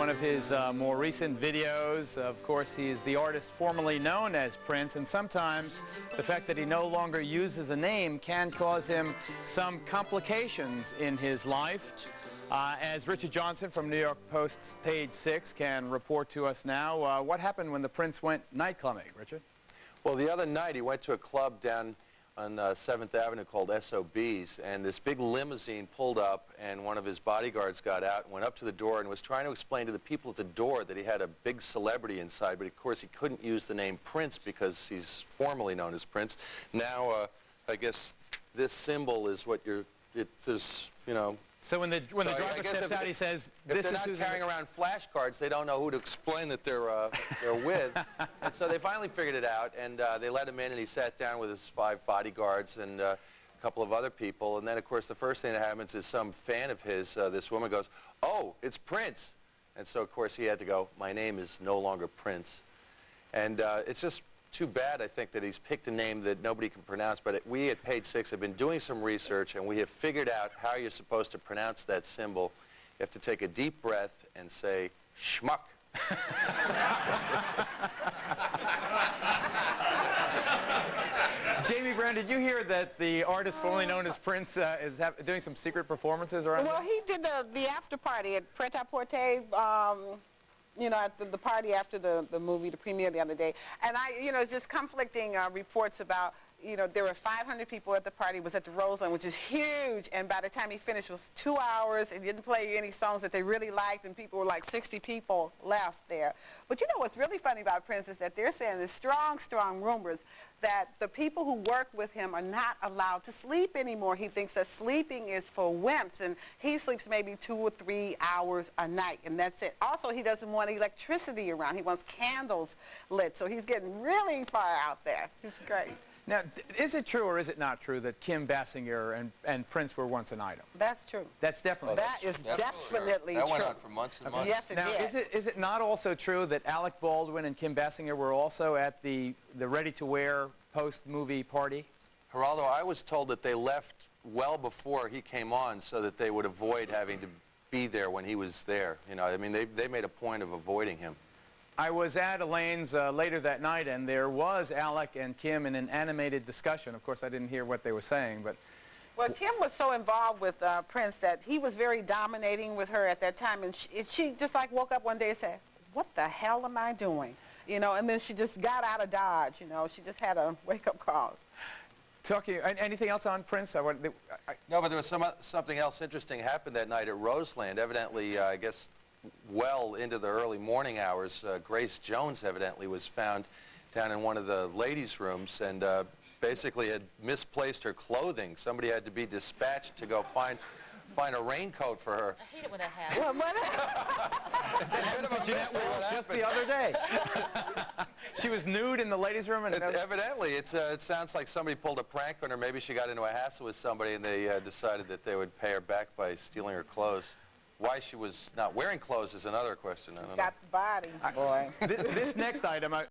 one of his more recent videos. Of course, he is the artist formerly known as Prince, and sometimes the fact that he no longer uses a name can cause him some complications in his life. As Richard Johnson from New York Post's Page 6 can report to us now, what happened when the Prince went nightclubbing, Richard? Well, the other night he went to a club down on 7th Avenue called SOB's, and this big limousine pulled up, and one of his bodyguards got out and went up to the door and was trying to explain to the people at the door that he had a big celebrity inside, but of course he couldn't use the name Prince because he's formerly known as Prince. Now, I guess this symbol is what there's, you know. So when the driver steps out, he says, "This is who's..." If they're not carrying around flashcards, they don't know who to explain that they're with. And so they finally figured it out, and they let him in, and he sat down with his 5 bodyguards and a couple of other people. And then, of course, the first thing that happens is some fan of his, this woman goes, "Oh, it's Prince." And so, of course, he had to go, "My name is no longer Prince." And it's just too bad, I think, that he's picked a name that nobody can pronounce, but we at Page 6 have been doing some research, and we have figured out how you're supposed to pronounce that symbol. You have to take a deep breath and say, schmuck. Jamie Brown, did you hear that the artist formerly known as Prince is doing some secret performances around? Well, he did the after party at Pret-a-Porter, you know, at the party after the movie, the premiere the other day. And it's just conflicting reports about, there were 500 people at the party. It was at the Roseland, which is huge. And by the time he finished, it was 2 hours, and didn't play any songs that they really liked, and people were like 60 people left there. But what's really funny about Prince is that they're saying there's strong, strong rumors that the people who work with him are not allowed to sleep anymore. He thinks that sleeping is for wimps, and he sleeps maybe 2 or 3 hours a night, and that's it. Also, he doesn't want electricity around. He wants candles lit, so he's getting really far out there. He's great. Now, is it true or is it not true that Kim Basinger and Prince were once an item? That's true. That's definitely That is definitely true. That went on for months and months. Yes, it now, did. is it not also true that Alec Baldwin and Kim Basinger were also at the ready-to-wear post-movie party? Geraldo, I was told that they left well before he came on so that they would avoid having to be there when he was there. I mean, they made a point of avoiding him. I was at Elaine's later that night, and there was Alec and Kim in an animated discussion. Of course, I didn't hear what they were saying, but... Well, Kim was so involved with Prince that he was very dominating with her at that time, and she just like woke up one day and said, "What the hell am I doing?" And then she just got out of Dodge, she just had a wake-up call. Anything else on Prince? No, but there was something else interesting happened that night at Roseland. Evidently, I guess, well into the early morning hours, Grace Jones evidently was found down in one of the ladies' rooms and basically had misplaced her clothing. Somebody had to be dispatched to go find a raincoat for her. I hate it when that happens. Jeanette Walls just the other day. She was nude in the ladies' room? Evidently. It sounds like somebody pulled a prank on her. Maybe she got into a hassle with somebody and they decided that they would pay her back by stealing her clothes. Why she was not wearing clothes is another question. I don't know. Got the body, boy. This next item,